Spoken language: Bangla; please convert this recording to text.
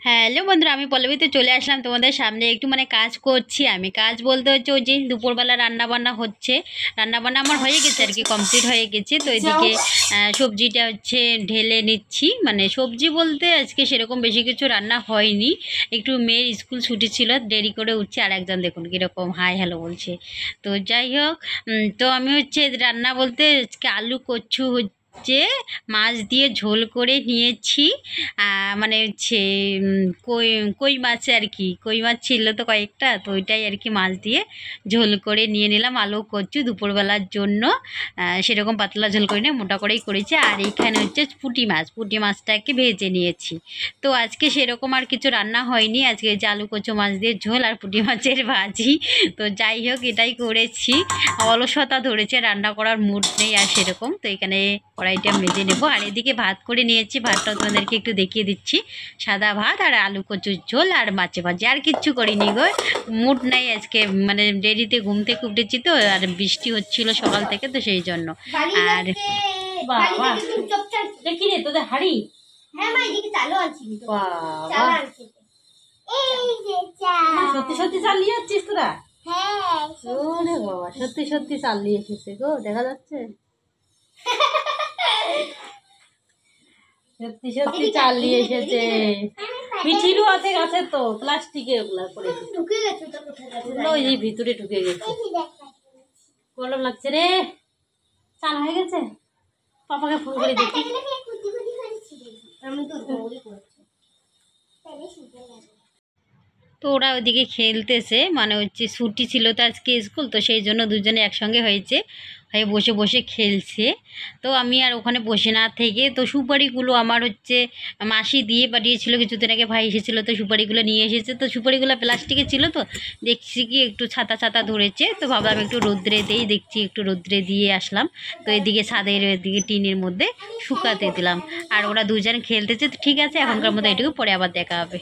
হ্যালো বন্ধুরা, আমি পল্লবীতে চলে আসলাম তোমাদের সামনে। একটু কাজ করছি। আমি কাজ বলতে হচ্ছে ওই যে দুপুরবেলা রান্নাবান্না হচ্ছে। রান্নাবান্না আমার হয়ে গেছে আর কি, কমপ্লিট হয়ে গেছে। তো এদিকে সবজিটা হচ্ছে ঢেলে নিচ্ছি। সবজি বলতে আজকে সেরকম বেশি কিছু রান্না হয়নি। একটু মেয়ের স্কুল ছুটি ছিল, দেরি করে উঠছে। আর একজন দেখুন কীরকম হাই হ্যালো বলছে। তো যাই হোক, তো আমি হচ্ছে রান্না বলতে আজকে আলু কচু হচ্ছে মাছ দিয়ে ঝোল করে নিয়েছি। হচ্ছে কই কই মাছ আর কি, কই মাছ ছিল তো কয়েকটা, তো ওইটাই আর কি মাছ দিয়ে ঝোল করে নিয়ে নিলাম। আলু কচু দুপুরবেলার জন্য সেরকম পাতলা ঝোল করে নিয়ে মোটা করেই করেছি। আর এইখানে হচ্ছে পুঁটি মাছটাকে ভেজে নিয়েছি। তো আজকে সেরকম আর কিছু রান্না হয়নি। আজকে যে আলু কচু মাছ দিয়ে ঝোল আর পুঁটি মাছের ভাজি। তো যাই হোক, এটাই করেছি। অলসতা ধরেছে, রান্না করার মুড নেই আর সেরকম। তো এখানে কড়াইটা মেজে নেব। আর এদিকে ভাত করে নিয়েছি, ভাতটা তোমাদেরকে একটু দেখিয়ে দিচ্ছি। সাদা ভাত আর আলু কচুর ঝোল আর মাছে ভাজি, আর কিচ্ছু করিনি গো। মুড নাই আজকে, দেরিতে ঘুম থেকে উঠেছি তো, আর বৃষ্টি হচ্ছিল সকাল থেকে, তো সেই জন্য। আর দেখি রে তোদের হাড়ি, সত্যি সত্যি চালিয়ে যাচ্ছিস তোরা? বাবা, সত্যি সত্যি চালিয়ে এসেছে গো, দেখা যাচ্ছে। সত্যি সত্যি চালিয়ে এসেছে। মিঠিরও আছে গাছে, তো প্লাস্টিকে ওগুলা পড়েছে, ওই যে ভিতরে ঢুকে গেছে। গরম লাগছে রে, চাল হয়ে গেছে। পাপাকে ফোন করে দেখি। তো ওরা ওইদিকে খেলতেছে, হচ্ছে ছুটি ছিল তো আজকে স্কুল, তো সেই জন্য দুজনে একসঙ্গে হয়েছে, হয়ে বসে বসে খেলছে। তো আমি আর ওখানে বসে না থেকে, তো সুপারিগুলো আমার হচ্ছে মাসি দিয়ে পাঠিয়েছিল কিছুদিন আগে, ভাই এসেছিলো তো সুপারিগুলো নিয়ে এসেছে। তো সুপারিগুলো প্লাস্টিকে ছিল, তো দেখছি কি একটু ছাতা ছাতা ধরেছে, তো ভাবলাম একটু রোদ্রে দেই, দেখছি একটু রোদ্রে দিয়ে আসলাম। তো এদিকে ছাদের এদিকে টিনের মধ্যে শুকাতে দিলাম। আর ওরা দুজন খেলতেছে। তো ঠিক আছে, এখনকার মতো এটুকু, পরে আবার দেখা হবে।